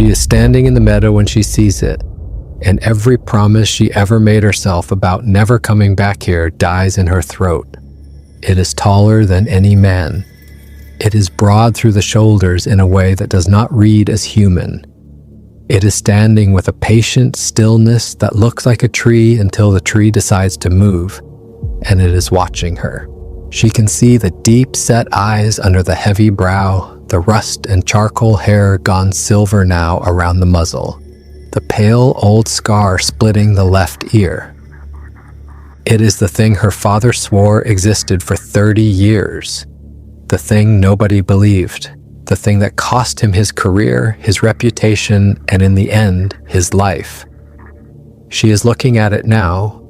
She is standing in the meadow when she sees it, and every promise she ever made herself about never coming back here dies in her throat. It is taller than any man. It is broad through the shoulders in a way that does not read as human. It is standing with a patient stillness that looks like a tree until the tree decides to move, and it is watching her. She can see the deep-set eyes under the heavy brow, the rust and charcoal hair gone silver now around the muzzle, the pale old scar splitting the left ear. It is the thing her father swore existed for 30 years. The thing nobody believed. The thing that cost him his career, his reputation, and in the end, his life. She is looking at it now,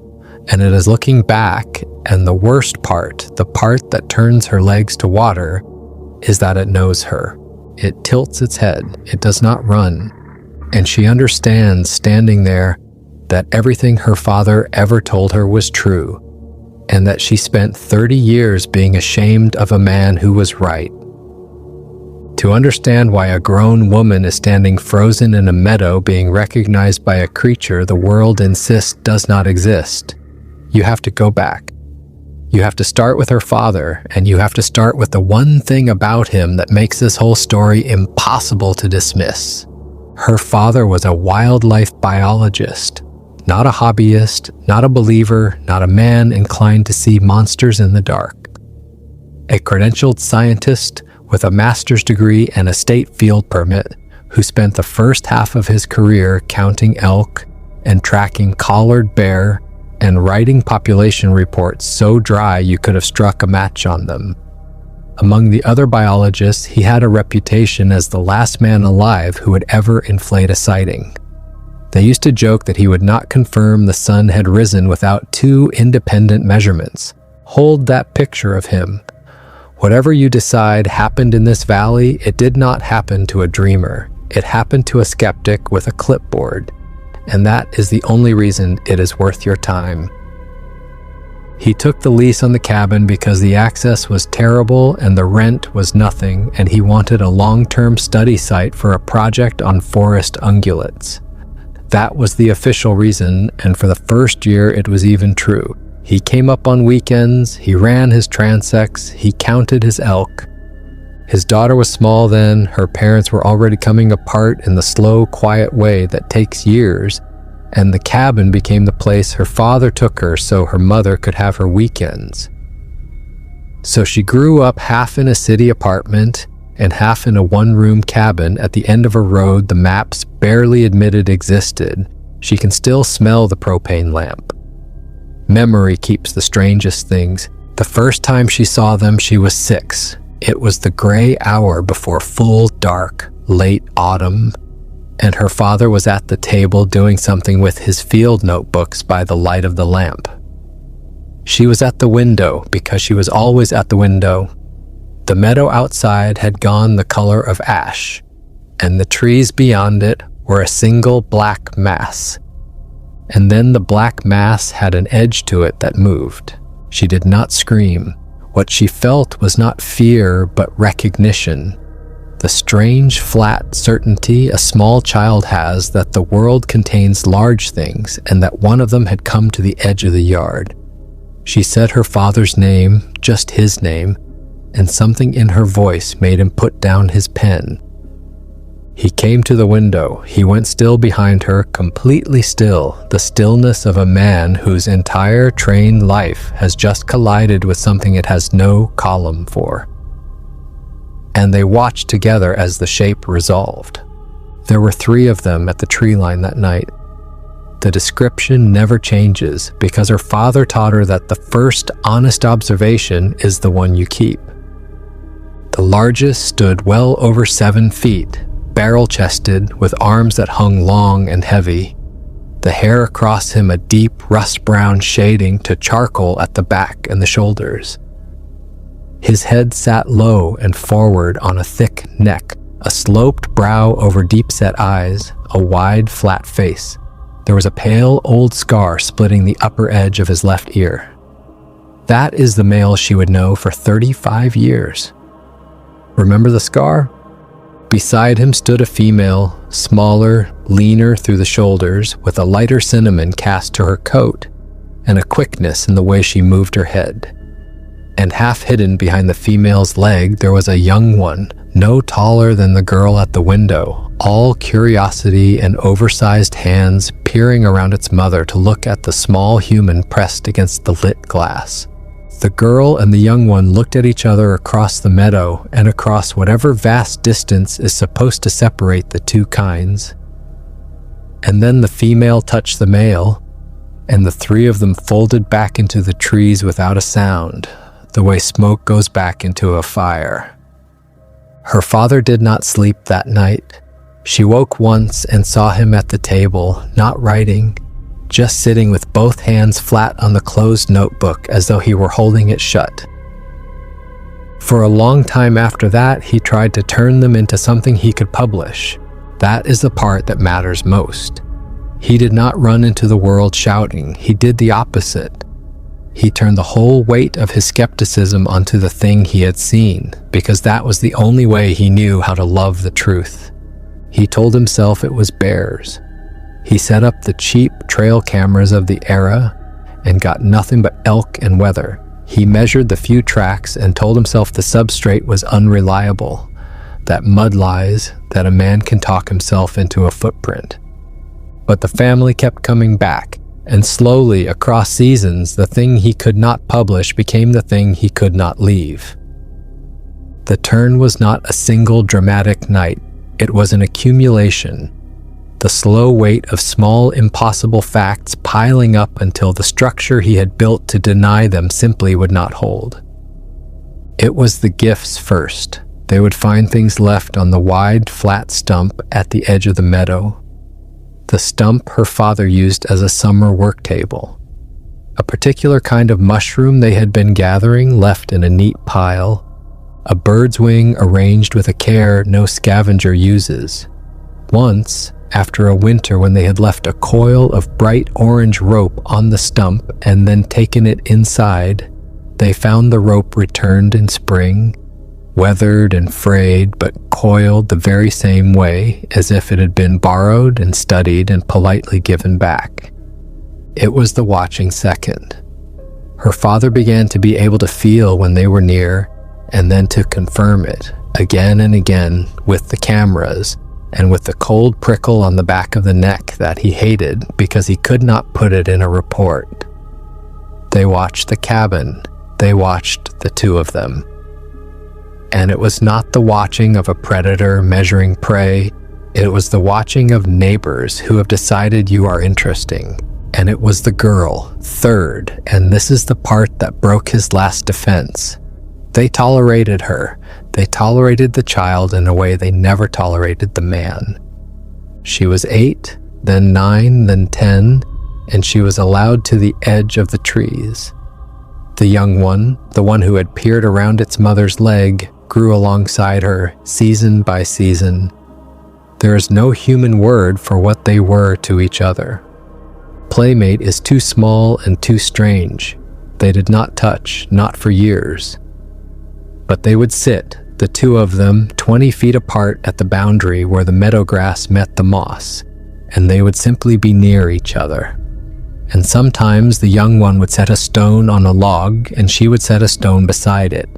and it is looking back, and the worst part, the part that turns her legs to water, is that it knows her. It tilts its head. It does not run. And she understands, standing there, that everything her father ever told her was true, and that she spent 30 years being ashamed of a man who was right. To understand why a grown woman is standing frozen in a meadow being recognized by a creature the world insists does not exist, you have to go back. You have to start with her father, and you have to start with the one thing about him that makes this whole story impossible to dismiss. Her father was a wildlife biologist, not a hobbyist, not a believer, not a man inclined to see monsters in the dark. A credentialed scientist with a master's degree and a state field permit who spent the first half of his career counting elk and tracking collared bear and writing population reports so dry you could have struck a match on them. Among the other biologists, he had a reputation as the last man alive who would ever inflate a sighting. They used to joke that he would not confirm the sun had risen without 2 independent measurements. Hold that picture of him. Whatever you decide happened in this valley, it did not happen to a dreamer. It happened to a skeptic with a clipboard. And that is the only reason it is worth your time. He took the lease on the cabin because the access was terrible and the rent was nothing, and he wanted a long-term study site for a project on forest ungulates. That was the official reason, and for the first year it was even true. He came up on weekends, he ran his transects, he counted his elk. His daughter was small then, her parents were already coming apart in the slow, quiet way that takes years, and the cabin became the place her father took her so her mother could have her weekends. So she grew up half in a city apartment and half in a one-room cabin at the end of a road the maps barely admitted existed. She can still smell the propane lamp. Memory keeps the strangest things. The first time she saw them, she was 6. It was the gray hour before full dark, late autumn, and her father was at the table doing something with his field notebooks by the light of the lamp. She was at the window because she was always at the window. The meadow outside had gone the color of ash, and the trees beyond it were a single black mass. And then the black mass had an edge to it that moved. She did not scream. What she felt was not fear, but recognition. The strange, flat certainty a small child has that the world contains large things and that one of them had come to the edge of the yard. She said her father's name, just his name, and something in her voice made him put down his pen. He came to the window. He went still behind her, completely still, the stillness of a man whose entire trained life has just collided with something it has no column for. And they watched together as the shape resolved. There were 3 of them at the tree line that night. The description never changes because her father taught her that the first honest observation is the one you keep. The largest stood well over 7 feet, barrel-chested, with arms that hung long and heavy, the hair across him a deep rust-brown shading to charcoal at the back and the shoulders. His head sat low and forward on a thick neck, a sloped brow over deep-set eyes, a wide, flat face. There was a pale old scar splitting the upper edge of his left ear. That is the male she would know for 35 years. Remember the scar? Beside him stood a female, smaller, leaner through the shoulders, with a lighter cinnamon cast to her coat and a quickness in the way she moved her head. And half hidden behind the female's leg, there was a young one, no taller than the girl at the window, all curiosity and oversized hands peering around its mother to look at the small human pressed against the lit glass. The girl and the young one looked at each other across the meadow and across whatever vast distance is supposed to separate the two kinds. And then the female touched the male, and the three of them folded back into the trees without a sound, the way smoke goes back into a fire. Her father did not sleep that night. She woke once and saw him at the table, not writing, just sitting with both hands flat on the closed notebook as though he were holding it shut. For a long time after that, he tried to turn them into something he could publish. That is the part that matters most. He did not run into the world shouting. He did the opposite. He turned the whole weight of his skepticism onto the thing he had seen, because that was the only way he knew how to love the truth. He told himself it was bears. He set up the cheap trail cameras of the era and got nothing but elk and weather. He measured the few tracks and told himself the substrate was unreliable, that mud lies, that a man can talk himself into a footprint. But the family kept coming back, and slowly, across seasons, the thing he could not publish became the thing he could not leave. The turn was not a single dramatic night. It was an accumulation, the slow weight of small, impossible facts piling up until the structure he had built to deny them simply would not hold. It was the gifts first. They would find things left on the wide, flat stump at the edge of the meadow. The stump her father used as a summer work table. A particular kind of mushroom they had been gathering left in a neat pile. A bird's wing arranged with a care no scavenger uses. Once, after a winter when they had left a coil of bright orange rope on the stump and then taken it inside, they found the rope returned in spring, weathered and frayed, but coiled the very same way as if it had been borrowed and studied and politely given back. It was the watching second. Her father began to be able to feel when they were near, and then to confirm it, again and again, with the cameras, and with the cold prickle on the back of the neck that he hated because he could not put it in a report. They watched the cabin. They watched the two of them. And it was not the watching of a predator measuring prey. It was the watching of neighbors who have decided you are interesting. And it was the girl, third, and this is the part that broke his last defense. They tolerated her. They tolerated the child in a way they never tolerated the man. She was 8, then 9, then 10, and she was allowed to the edge of the trees. The young one, the one who had peered around its mother's leg, grew alongside her, season by season. There is no human word for what they were to each other. Playmate is too small and too strange. They did not touch, not for years. But they would sit, the two of them, 20 feet apart at the boundary where the meadow grass met the moss, and they would simply be near each other. And sometimes the young one would set a stone on a log, and she would set a stone beside it.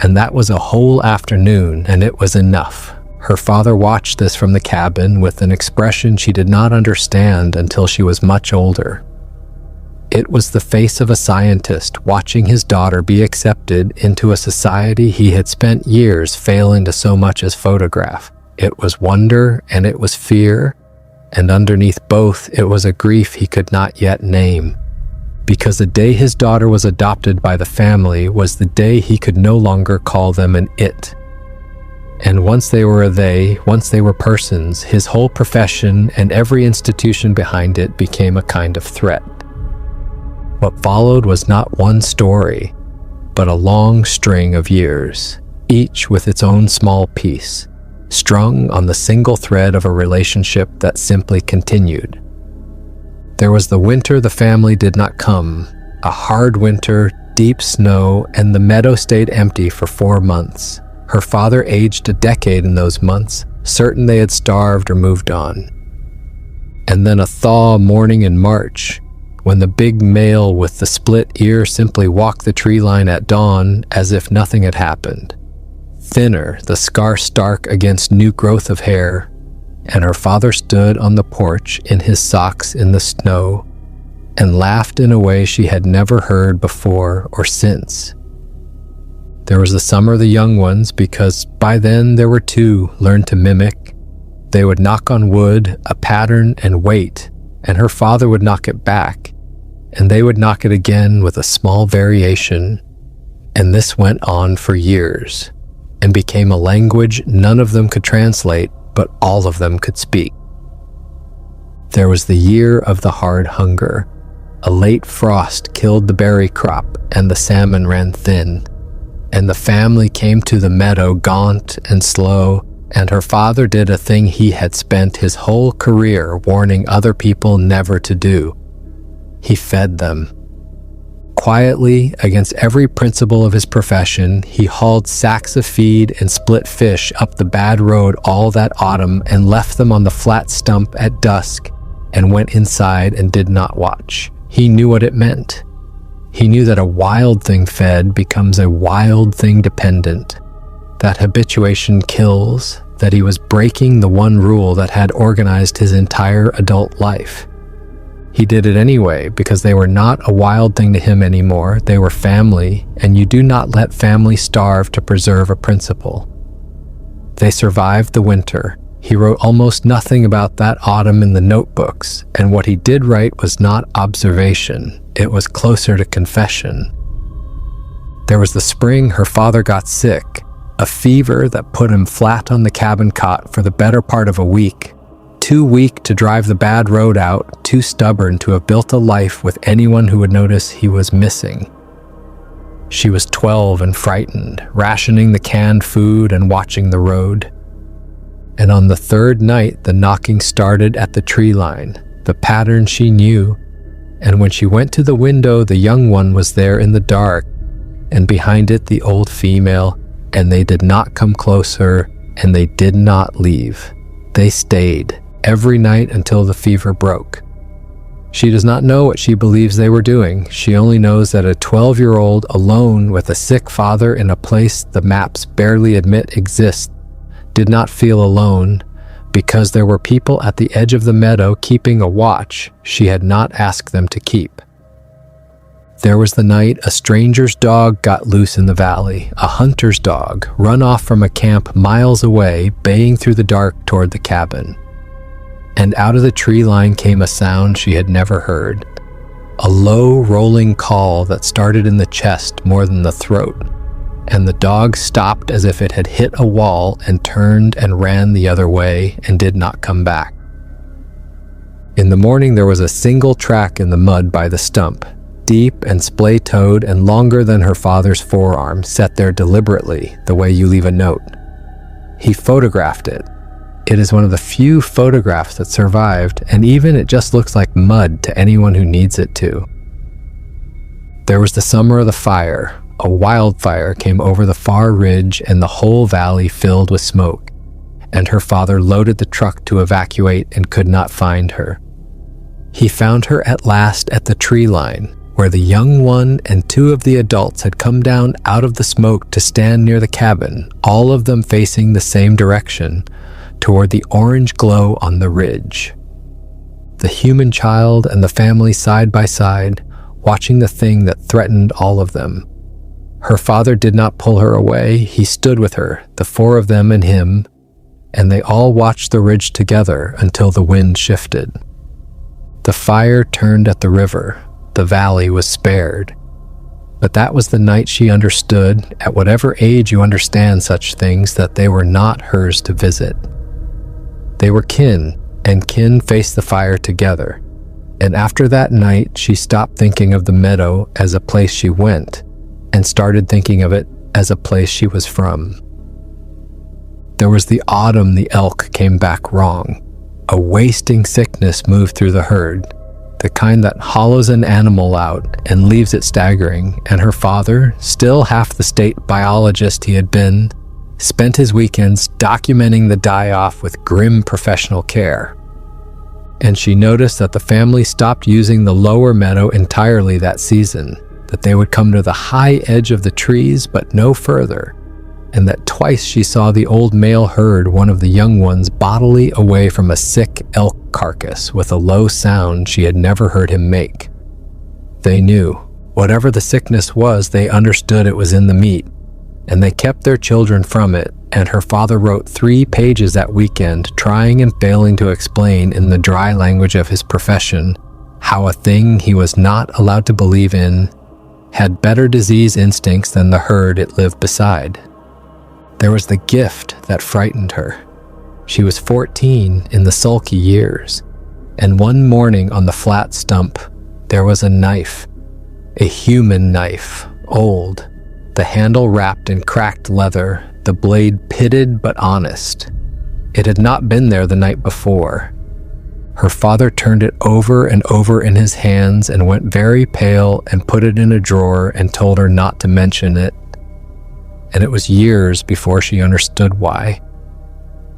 And that was a whole afternoon, and it was enough. Her father watched this from the cabin with an expression she did not understand until she was much older. It was the face of a scientist watching his daughter be accepted into a society he had spent years failing to so much as photograph. It was wonder and it was fear, and underneath both it was a grief he could not yet name. Because the day his daughter was adopted by the family was the day he could no longer call them an it. And once they were a they, once they were persons, his whole profession and every institution behind it became a kind of threat. What followed was not one story, but a long string of years, each with its own small piece, strung on the single thread of a relationship that simply continued. There was the winter the family did not come, a hard winter, deep snow, and the meadow stayed empty for 4 months. Her father aged a decade in those months, certain they had starved or moved on. And then a thaw morning in March, when the big male with the split ear simply walked the tree line at dawn as if nothing had happened. Thinner, the scar stark against new growth of hair, and her father stood on the porch in his socks in the snow and laughed in a way she had never heard before or since. There was the summer of the young ones, because by then there were two learned to mimic. They would knock on wood, a pattern, and wait, and her father would knock it back, and they would knock it again with a small variation, and this went on for years, and became a language none of them could translate, but all of them could speak. There was the year of the hard hunger. A late frost killed the berry crop, and the salmon ran thin, and the family came to the meadow gaunt and slow, and her father did a thing he had spent his whole career warning other people never to do. He fed them. Quietly, against every principle of his profession, he hauled sacks of feed and split fish up the bad road all that autumn and left them on the flat stump at dusk and went inside and did not watch. He knew what it meant. He knew that a wild thing fed becomes a wild thing dependent, that habituation kills, that he was breaking the one rule that had organized his entire adult life. He did it anyway because they were not a wild thing to him anymore. They were family, and you do not let family starve to preserve a principle. They survived the winter. He wrote almost nothing about that autumn in the notebooks, and what he did write was not observation. It was closer to confession. There was the spring her father got sick, a fever that put him flat on the cabin cot for the better part of a week. Too weak to drive the bad road out, too stubborn to have built a life with anyone who would notice he was missing. She was 12 and frightened, rationing the canned food and watching the road. And on the third night, the knocking started at the tree line, the pattern she knew, and when she went to the window, the young one was there in the dark, and behind it the old female, and they did not come closer, and they did not leave. They stayed every night until the fever broke. She does not know what she believes they were doing. She only knows that a 12-year-old alone with a sick father in a place the maps barely admit exists did not feel alone because there were people at the edge of the meadow keeping a watch she had not asked them to keep. There was the night a stranger's dog got loose in the valley, a hunter's dog, run off from a camp miles away, baying through the dark toward the cabin. And out of the tree line came a sound she had never heard, a low, rolling call that started in the chest more than the throat, and the dog stopped as if it had hit a wall and turned and ran the other way and did not come back. In the morning there was a single track in the mud by the stump, deep and splay-toed and longer than her father's forearm, set there deliberately, the way you leave a note. He photographed it. It is one of the few photographs that survived, and even it just looks like mud to anyone who needs it to. There was the summer of the fire. A wildfire came over the far ridge and the whole valley filled with smoke, and her father loaded the truck to evacuate and could not find her. He found her at last at the tree line, where the young one and two of the adults had come down out of the smoke to stand near the cabin, all of them facing the same direction, toward the orange glow on the ridge. The human child and the family side by side, watching the thing that threatened all of them. Her father did not pull her away. He stood with her, the four of them and him, and they all watched the ridge together until the wind shifted. The fire turned at the river. The valley was spared. But that was the night she understood, at whatever age you understand such things, that they were not hers to visit. They were kin, and kin faced the fire together. And after that night, she stopped thinking of the meadow as a place she went, and started thinking of it as a place she was from. There was the autumn the elk came back wrong. A wasting sickness moved through the herd, the kind that hollows an animal out and leaves it staggering, and her father, still half the state biologist he had been, spent his weekends documenting the die-off with grim professional care. And she noticed that the family stopped using the lower meadow entirely that season, that they would come to the high edge of the trees but no further, and that twice she saw the old male herd one of the young ones bodily away from a sick elk carcass with a low sound she had never heard him make. They knew. Whatever the sickness was, they understood it was in the meat, and they kept their children from it, and her father wrote 3 pages that weekend, trying and failing to explain in the dry language of his profession how a thing he was not allowed to believe in had better disease instincts than the herd it lived beside. There was the gift that frightened her. She was 14 in the sulky years, and one morning on the flat stump, there was a knife, a human knife, old, the handle wrapped in cracked leather, the blade pitted but honest. It had not been there the night before. Her father turned it over and over in his hands and went very pale and put it in a drawer and told her not to mention it. And it was years before she understood why,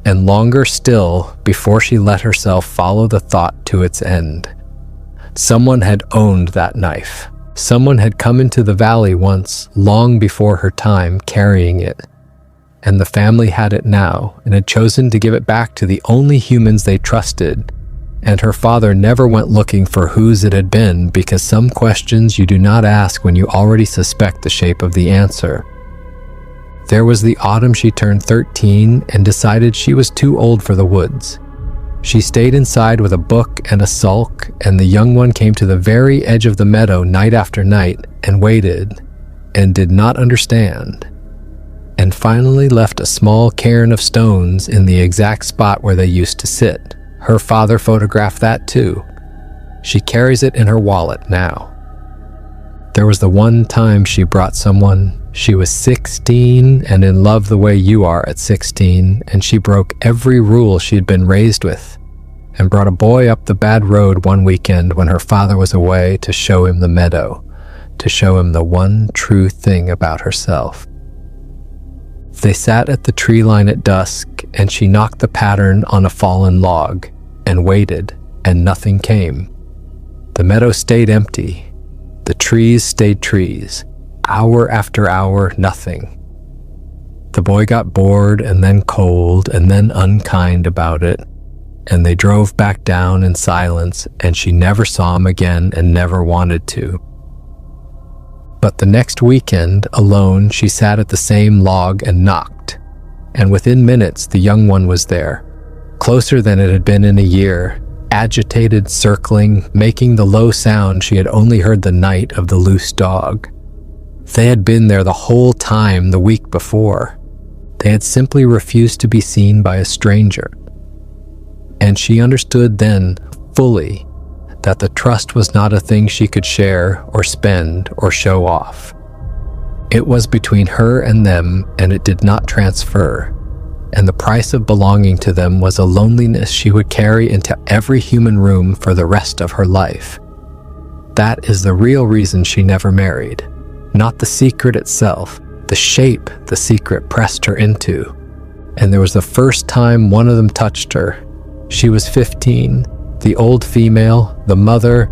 and longer still before she let herself follow the thought to its end. Someone had owned that knife. Someone had come into the valley once, long before her time, carrying it. And the family had it now, and had chosen to give it back to the only humans they trusted. And her father never went looking for whose it had been, because some questions you do not ask when you already suspect the shape of the answer. There was the autumn she turned 13 and decided she was too old for the woods. She stayed inside with a book and a sulk, and the young one came to the very edge of the meadow night after night and waited and did not understand, and finally left a small cairn of stones in the exact spot where they used to sit. Her father photographed that too. She carries it in her wallet now. There was the one time she brought someone. She was 16 and in love the way you are at 16, and she broke every rule she had been raised with and brought a boy up the bad road one weekend when her father was away to show him the meadow, to show him the one true thing about herself. They sat at the tree line at dusk, and she knocked the pattern on a fallen log and waited, and nothing came. The meadow stayed empty. The trees stayed trees. Hour after hour, nothing. The boy got bored and then cold and then unkind about it, and they drove back down in silence, and she never saw him again and never wanted to. But the next weekend, alone, she sat at the same log and knocked, and within minutes the young one was there, closer than it had been in a year, agitated, circling, making the low sound she had only heard the night of the loose dog. They had been there the whole time the week before. They had simply refused to be seen by a stranger. And she understood then, fully, that the trust was not a thing she could share or spend or show off. It was between her and them, and it did not transfer. And the price of belonging to them was a loneliness she would carry into every human room for the rest of her life. That is the real reason she never married. Not the secret itself, the shape the secret pressed her into. And there was the first time one of them touched her. She was 15, the old female, the mother,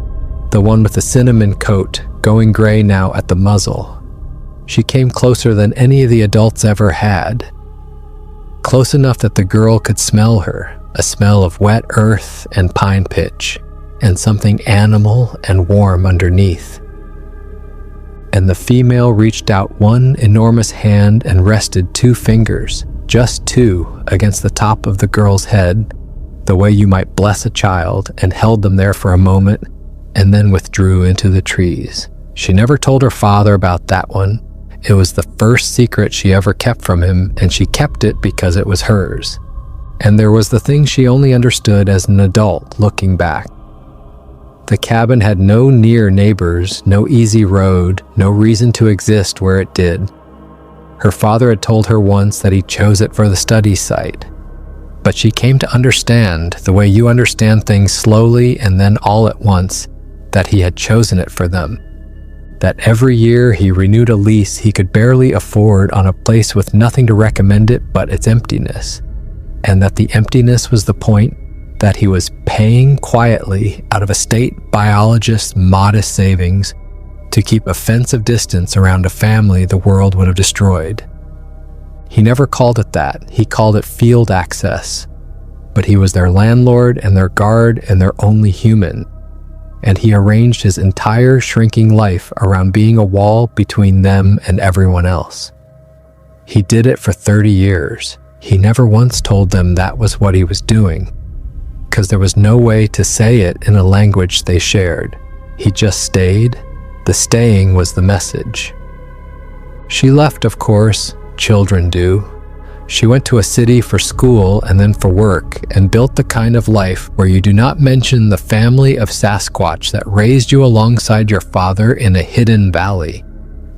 the one with the cinnamon coat, going gray now at the muzzle. She came closer than any of the adults ever had. Close enough that the girl could smell her, a smell of wet earth and pine pitch, and something animal and warm underneath. And the female reached out one enormous hand and rested 2 fingers, just 2, against the top of the girl's head, the way you might bless a child, and held them there for a moment, and then withdrew into the trees. She never told her father about that one. It was the first secret she ever kept from him, and she kept it because it was hers. And there was the thing she only understood as an adult looking back. The cabin had no near neighbors, no easy road, no reason to exist where it did. Her father had told her once that he chose it for the study site. But she came to understand, the way you understand things slowly and then all at once, that he had chosen it for them. that every year he renewed a lease he could barely afford on a place with nothing to recommend it but its emptiness, and that the emptiness was the point that he was paying quietly out of a state biologist's modest savings to keep a fence of distance around a family the world would have destroyed. He never called it that. He called it field access. But he was their landlord and their guard and their only human. And he arranged his entire shrinking life around being a wall between them and everyone else. He did it for 30 years. He never once told them that was what he was doing, because there was no way to say it in a language they shared. He just stayed. The staying was the message. She left, of course. Children do. She went to a city for school and then for work, and built the kind of life where you do not mention the family of Sasquatch that raised you alongside your father in a hidden valley,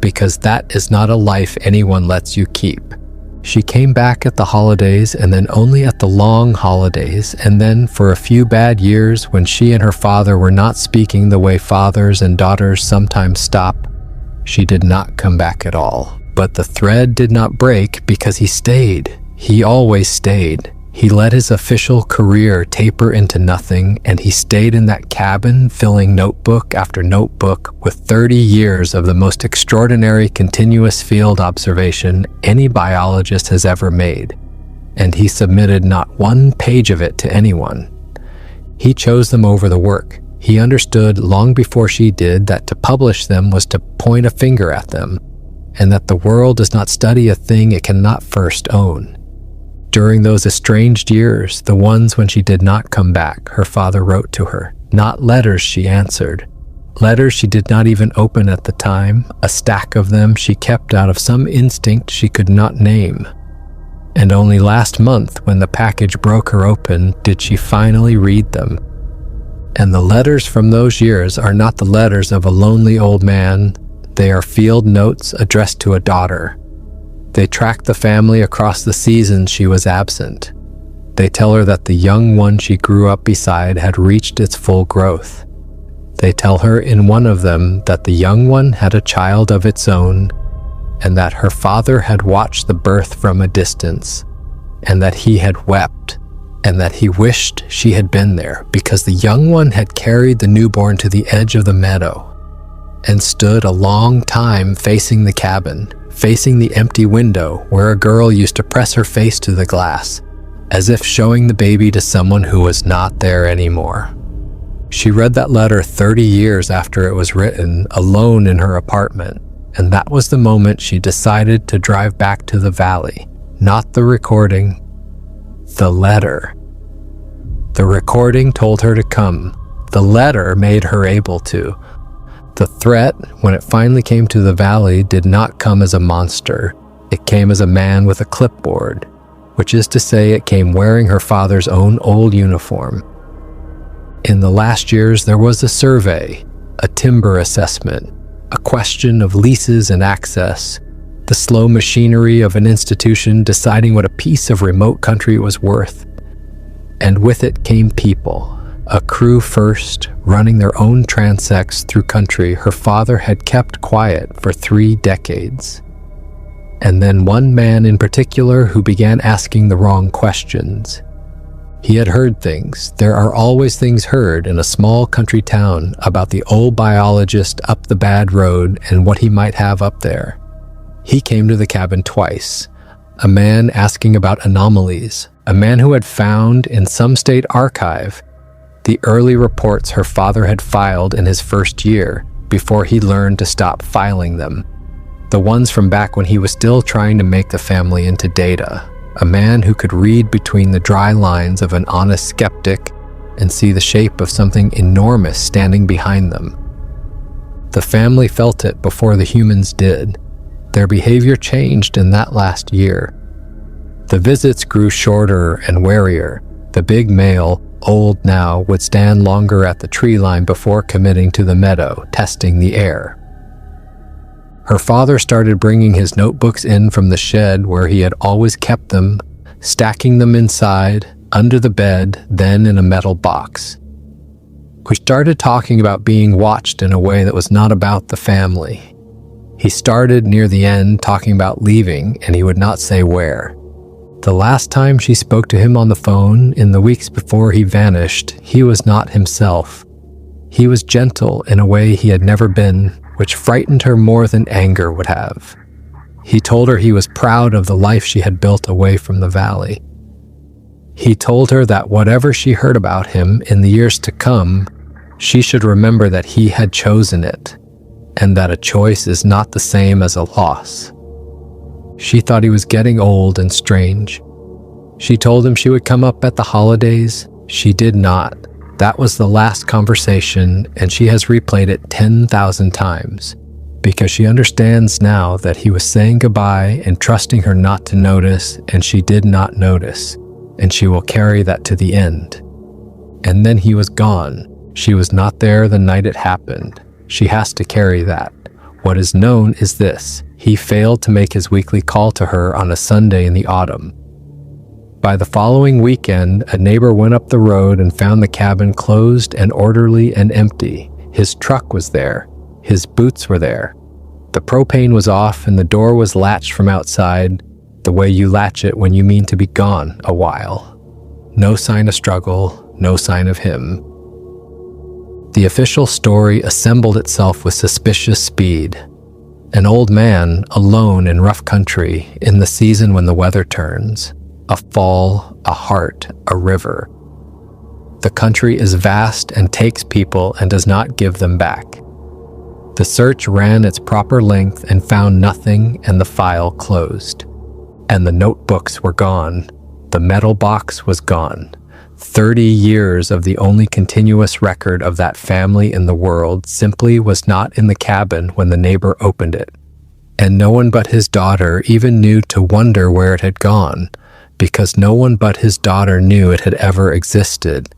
because that is not a life anyone lets you keep. She came back at the holidays, and then only at the long holidays, and then for a few bad years when she and her father were not speaking the way fathers and daughters sometimes stop, she did not come back at all. But the thread did not break because he stayed. He always stayed. He let his official career taper into nothing, and he stayed in that cabin, filling notebook after notebook with 30 years of the most extraordinary continuous field observation any biologist has ever made. And he submitted not one page of it to anyone. He chose them over the work. He understood long before she did that to publish them was to point a finger at them, and that the world does not study a thing it cannot first own. During those estranged years, the ones when she did not come back, her father wrote to her. Not letters she answered. Letters she did not even open at the time, a stack of them she kept out of some instinct she could not name. And only last month, when the package broke her open, did she finally read them. And the letters from those years are not the letters of a lonely old man. They are field notes addressed to a daughter. They track the family across the seasons she was absent. They tell her that the young one she grew up beside had reached its full growth. They tell her in one of them that the young one had a child of its own, and that her father had watched the birth from a distance, and that he had wept, and that he wished she had been there, because the young one had carried the newborn to the edge of the meadow and stood a long time facing the cabin, facing the empty window where a girl used to press her face to the glass, as if showing the baby to someone who was not there anymore. She read that letter 30 years after it was written, alone in her apartment, and that was the moment she decided to drive back to the valley. Not the recording, the letter. The recording told her to come. The letter made her able to. The threat, when it finally came to the valley, did not come as a monster. It came as a man with a clipboard, which is to say it came wearing her father's own old uniform. In the last years, there was a survey, a timber assessment, a question of leases and access, the slow machinery of an institution deciding what a piece of remote country was worth. And with it came people. A crew first, running their own transects through country her father had kept quiet for 3 decades. And then one man in particular who began asking the wrong questions. He had heard things. There are always things heard in a small country town about the old biologist up the bad road and what he might have up there. He came to the cabin twice. A man asking about anomalies. A man who had found in some state archive the early reports her father had filed in his first year before he learned to stop filing them. The ones from back when he was still trying to make the family into data. A man who could read between the dry lines of an honest skeptic and see the shape of something enormous standing behind them. The family felt it before the humans did. Their behavior changed in that last year. The visits grew shorter and warier. The big male, old now, would stand longer at the tree line before committing to the meadow, testing the air. Her father started bringing his notebooks in from the shed where he had always kept them, stacking them inside, under the bed, then in a metal box. We started talking about being watched in a way that was not about the family. He started near the end talking about leaving, and he would not say where. The last time she spoke to him on the phone, in the weeks before he vanished, he was not himself. He was gentle in a way he had never been, which frightened her more than anger would have. He told her he was proud of the life she had built away from the valley. He told her that whatever she heard about him in the years to come, she should remember that he had chosen it, and that a choice is not the same as a loss. She thought he was getting old and strange. She told him she would come up at the holidays. She did not. That was the last conversation, and she has replayed it 10,000 times, because she understands now that he was saying goodbye and trusting her not to notice, and she did not notice, and she will carry that to the end. And then he was gone. She was not there the night it happened. She has to carry that. What is known is this: he failed to make his weekly call to her on a Sunday in the autumn. By the following weekend, a neighbor went up the road and found the cabin closed and orderly and empty. His truck was there. His boots were there. The propane was off and the door was latched from outside, the way you latch it when you mean to be gone a while. No sign of struggle, no sign of him. The official story assembled itself with suspicious speed. An old man, alone in rough country, in the season when the weather turns. A fall, a heart, a river. The country is vast and takes people and does not give them back. The search ran its proper length and found nothing, and the file closed. And the notebooks were gone. The metal box was gone. 30 years of the only continuous record of that family in the world simply was not in the cabin when the neighbor opened it. And no one but his daughter even knew to wonder where it had gone, because no one but his daughter knew it had ever existed.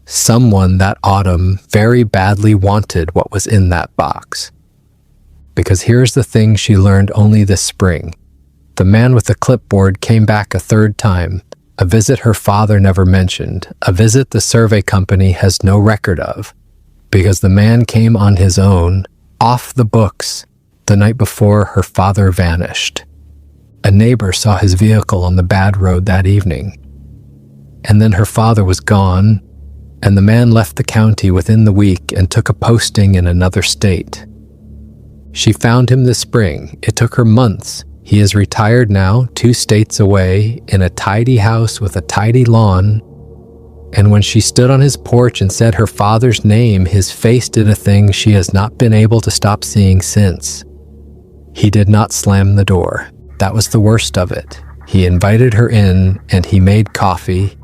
Someone that autumn very badly wanted what was in that box. Because here's the thing she learned only this spring. The man with the clipboard came back a third time, a visit her father never mentioned, a visit the survey company has no record of, because the man came on his own, off the books, the night before her father vanished. A neighbor saw his vehicle on the bad road that evening. And then her father was gone, and the man left the county within the week and took a posting in another state. She found him this spring. It took her months. He is retired now, 2 states away, in a tidy house with a tidy lawn. And when she stood on his porch and said her father's name, his face did a thing she has not been able to stop seeing since. He did not slam the door. That was the worst of it. He invited her in, and he made coffee,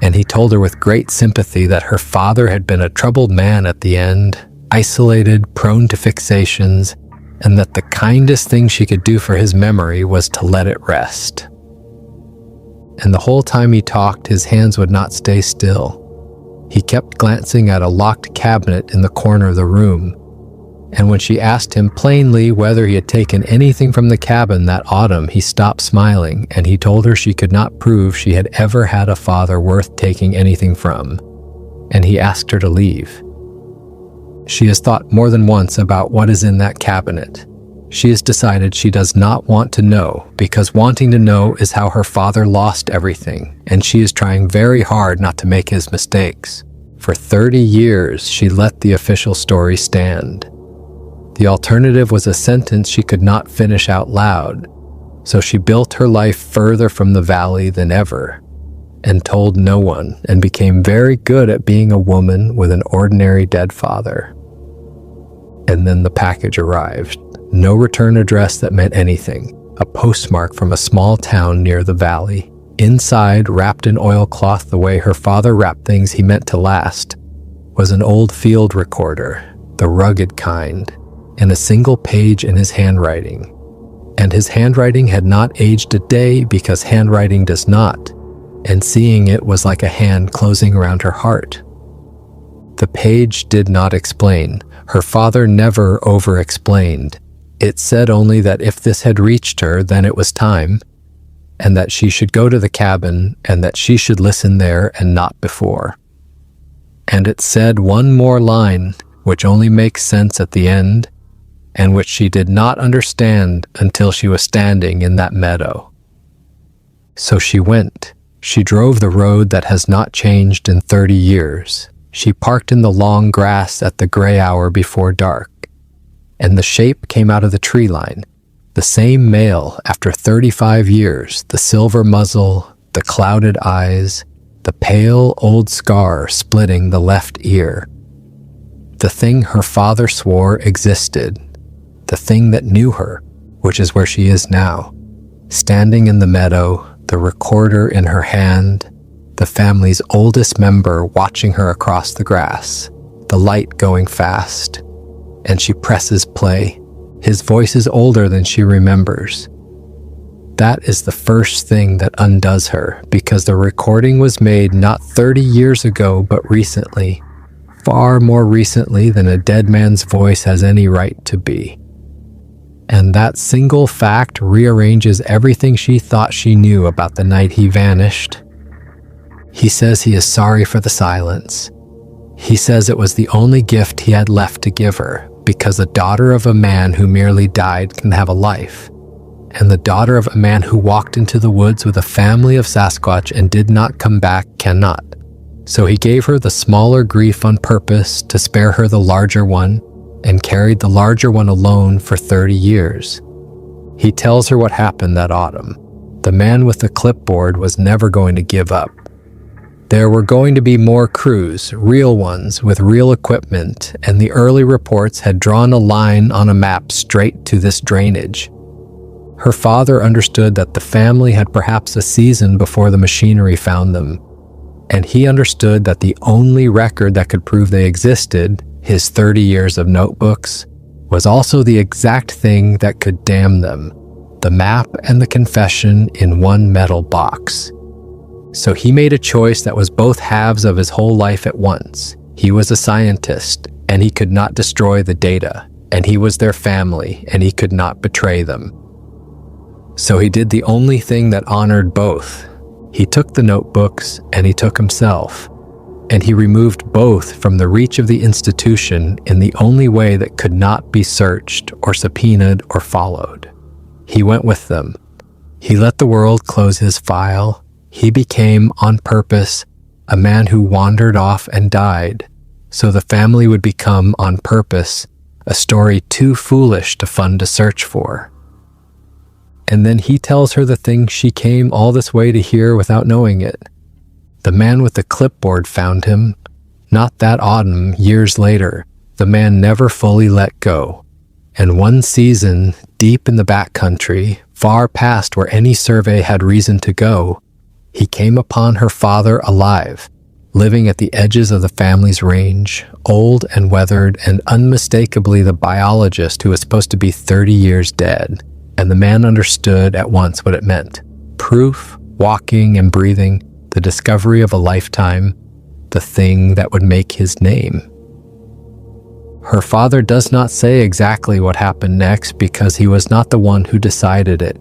and he told her with great sympathy that her father had been a troubled man at the end, isolated, prone to fixations, and that the kindest thing she could do for his memory was to let it rest. And the whole time he talked, his hands would not stay still. He kept glancing at a locked cabinet in the corner of the room, and when she asked him plainly whether he had taken anything from the cabin that autumn, he stopped smiling, and he told her she could not prove she had ever had a father worth taking anything from, and he asked her to leave. She has thought more than once about what is in that cabinet. She has decided she does not want to know, because wanting to know is how her father lost everything, and she is trying very hard not to make his mistakes. For 30 years, she let the official story stand. The alternative was a sentence she could not finish out loud, so she built her life further from the valley than ever, and told no one, and became very good at being a woman with an ordinary dead father. And then the package arrived. No return address that meant anything. A postmark from a small town near the valley. Inside, wrapped in oilcloth the way her father wrapped things he meant to last, was an old field recorder, the rugged kind, and a single page in his handwriting. And his handwriting had not aged a day, because handwriting does not, and seeing it was like a hand closing around her heart. The page did not explain. Her father never over-explained. It said only that if this had reached her, then it was time, and that she should go to the cabin, and that she should listen there and not before. And it said one more line, which only makes sense at the end, and which she did not understand until she was standing in that meadow. So she went. She drove the road that has not changed in 30 years. She parked in the long grass at the gray hour before dark. And the shape came out of the tree line. The same male after 35 years, the silver muzzle, the clouded eyes, the pale old scar splitting the left ear. The thing her father swore existed, the thing that knew her, which is where she is now, standing in the meadow, the recorder in her hand, the family's oldest member watching her across the grass, the light going fast, and she presses play. His voice is older than she remembers. That is the first thing that undoes her, because the recording was made not 30 years ago, but recently, far more recently than a dead man's voice has any right to be. And that single fact rearranges everything she thought she knew about the night he vanished. He says he is sorry for the silence. He says it was the only gift he had left to give her, because the daughter of a man who merely died can have a life, and the daughter of a man who walked into the woods with a family of Sasquatch and did not come back cannot. So he gave her the smaller grief on purpose to spare her the larger one, and carried the larger one alone for 30 years. He tells her what happened that autumn. The man with the clipboard was never going to give up. There were going to be more crews, real ones with real equipment, and the early reports had drawn a line on a map straight to this drainage. Her father understood that the family had perhaps a season before the machinery found them, and he understood that the only record that could prove they existed, his 30 years of notebooks, was also the exact thing that could damn them, the map and the confession in one metal box. So he made a choice that was both halves of his whole life at once. He was a scientist, and he could not destroy the data, and he was their family, and he could not betray them. So he did the only thing that honored both. He took the notebooks, and he took himself, and he removed both from the reach of the institution in the only way that could not be searched or subpoenaed or followed. He went with them. He let the world close his file. He became, on purpose, a man who wandered off and died, so the family would become, on purpose, a story too foolish to fund a search for. And then he tells her the thing she came all this way to hear without knowing it. The man with the clipboard found him. Not that autumn, years later, the man never fully let go. And one season, deep in the backcountry, far past where any survey had reason to go, he came upon her father alive, living at the edges of the family's range, old and weathered and unmistakably the biologist who was supposed to be 30 years dead. And the man understood at once what it meant. Proof, walking and breathing, the discovery of a lifetime, the thing that would make his name. Her father does not say exactly what happened next because he was not the one who decided it.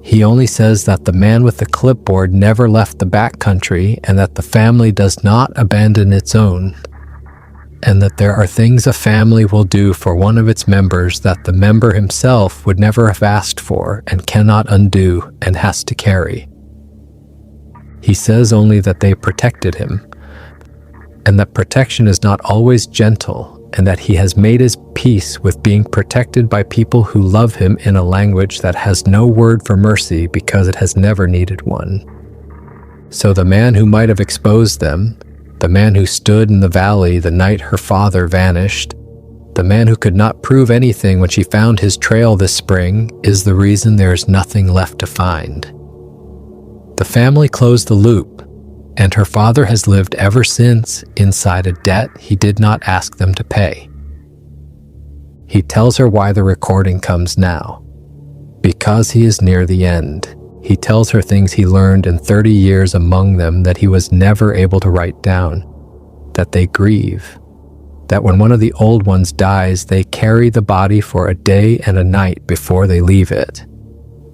He only says that the man with the clipboard never left the backcountry and that the family does not abandon its own, and that there are things a family will do for one of its members that the member himself would never have asked for and cannot undo and has to carry. He says only that they protected him, and that protection is not always gentle, and that he has made his peace with being protected by people who love him in a language that has no word for mercy because it has never needed one. So the man who might have exposed them, the man who stood in the valley the night her father vanished, the man who could not prove anything when she found his trail this spring, is the reason there is nothing left to find. The family closed the loop, and her father has lived ever since inside a debt he did not ask them to pay. He tells her why the recording comes now. Because he is near the end. He tells her things he learned in 30 years, among them that he was never able to write down, that they grieve, that when one of the old ones dies, they carry the body for a day and a night before they leave it,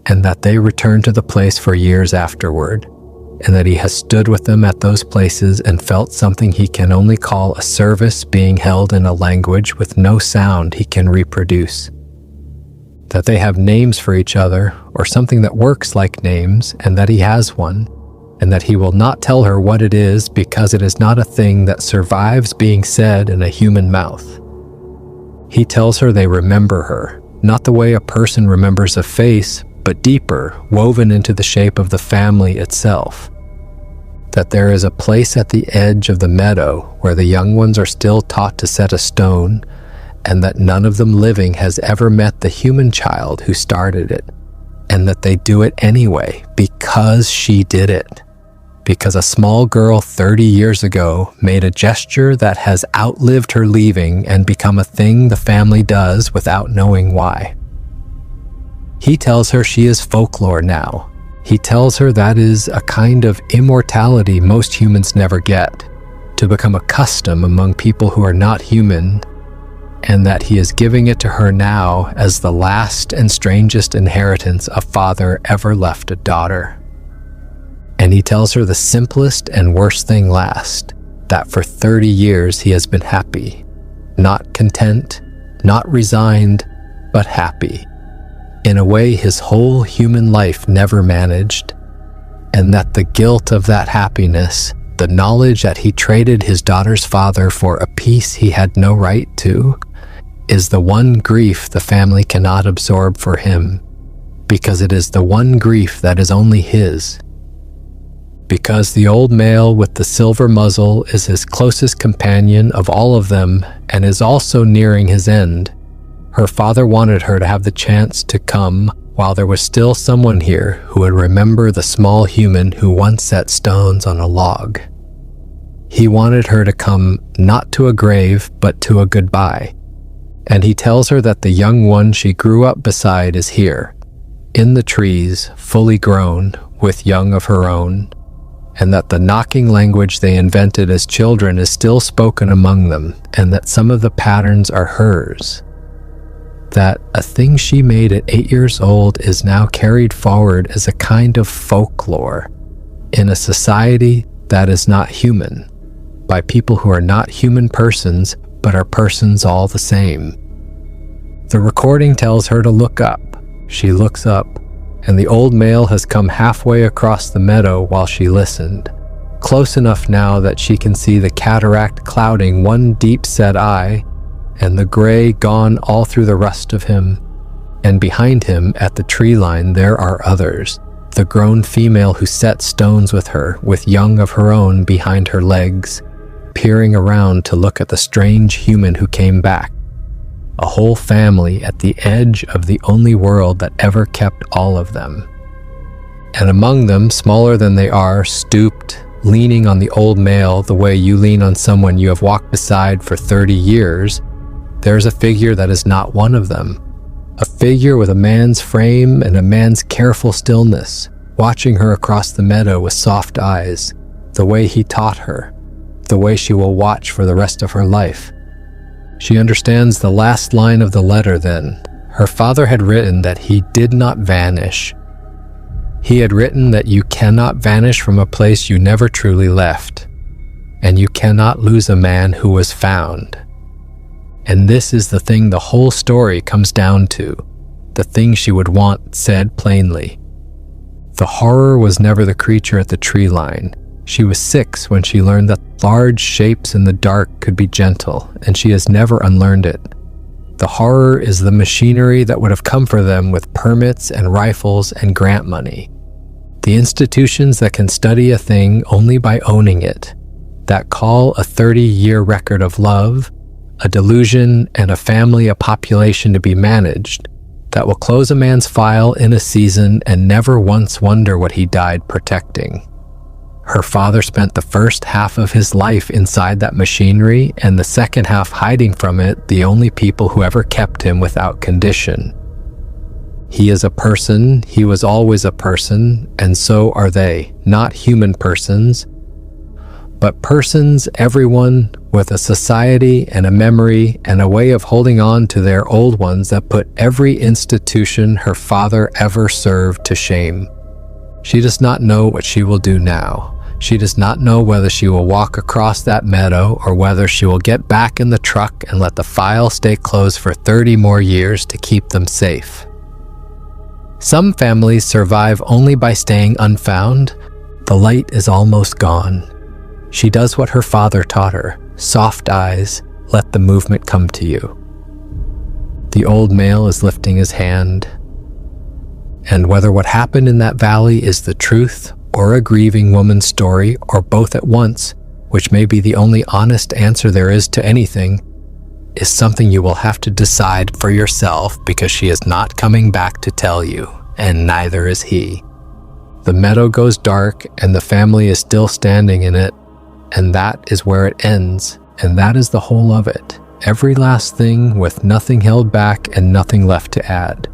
and that they return to the place for years afterward, and that he has stood with them at those places and felt something he can only call a service being held in a language with no sound he can reproduce. That they have names for each other, or something that works like names, and that he has one, and that he will not tell her what it is because it is not a thing that survives being said in a human mouth. He tells her they remember her, not the way a person remembers a face, but deeper, woven into the shape of the family itself. That there is a place at the edge of the meadow where the young ones are still taught to set a stone, and that none of them living has ever met the human child who started it, and that they do it anyway because she did it. Because a small girl 30 years ago made a gesture that has outlived her leaving and become a thing the family does without knowing why. He tells her she is folklore now. He tells her that is a kind of immortality most humans never get, to become a custom among people who are not human, and that he is giving it to her now as the last and strangest inheritance a father ever left a daughter. And he tells her the simplest and worst thing last, that for 30 years he has been happy, not content, not resigned, but happy, in a way his whole human life never managed, and that the guilt of that happiness, the knowledge that he traded his daughter's father for a peace he had no right to, is the one grief the family cannot absorb for him, because it is the one grief that is only his. Because the old male with the silver muzzle is his closest companion of all of them and is also nearing his end, her father wanted her to have the chance to come while there was still someone here who would remember the small human who once set stones on a log. He wanted her to come not to a grave, but to a goodbye. And he tells her that the young one she grew up beside is here, in the trees, fully grown, with young of her own, and that the knocking language they invented as children is still spoken among them, and that some of the patterns are hers. That a thing she made at 8 years old is now carried forward as a kind of folklore in a society that is not human, by people who are not human persons, but are persons all the same. The recording tells her to look up. She looks up, and the old male has come halfway across the meadow while she listened, close enough now that she can see the cataract clouding one deep-set eye, and the gray gone all through the rest of him. And behind him, at the tree line, there are others, the grown female who set stones with her, with young of her own behind her legs, peering around to look at the strange human who came back. A whole family at the edge of the only world that ever kept all of them. And among them, smaller than they are, stooped, leaning on the old male the way you lean on someone you have walked beside for 30 years, there's a figure that is not one of them. A figure with a man's frame and a man's careful stillness, watching her across the meadow with soft eyes, the way he taught her, the way she will watch for the rest of her life. She understands the last line of the letter then. Her father had written that he did not vanish. He had written that you cannot vanish from a place you never truly left, and you cannot lose a man who was found. And this is the thing the whole story comes down to, the thing she would want said plainly. The horror was never the creature at the tree line. She was 6 when she learned that large shapes in the dark could be gentle, and she has never unlearned it. The horror is the machinery that would have come for them with permits and rifles and grant money. The institutions that can study a thing only by owning it, that call a 30-year record of love, a delusion, and a family a population to be managed, that will close a man's file in a season and never once wonder what he died protecting. Her father spent the first half of his life inside that machinery and the second half hiding from it, the only people who ever kept him without condition. He is a person, he was always a person, and so are they, not human persons, but persons, everyone, with a society and a memory and a way of holding on to their old ones that put every institution her father ever served to shame. She does not know what she will do now. She does not know whether she will walk across that meadow or whether she will get back in the truck and let the file stay closed for 30 more years to keep them safe. Some families survive only by staying unfound. The light is almost gone. She does what her father taught her. Soft eyes, let the movement come to you. The old male is lifting his hand. And whether what happened in that valley is the truth or a grieving woman's story or both at once, which may be the only honest answer there is to anything, is something you will have to decide for yourself, because she is not coming back to tell you, and neither is he. The meadow goes dark and the family is still standing in it, and that is where it ends, and that is the whole of it. Every last thing, with nothing held back and nothing left to add.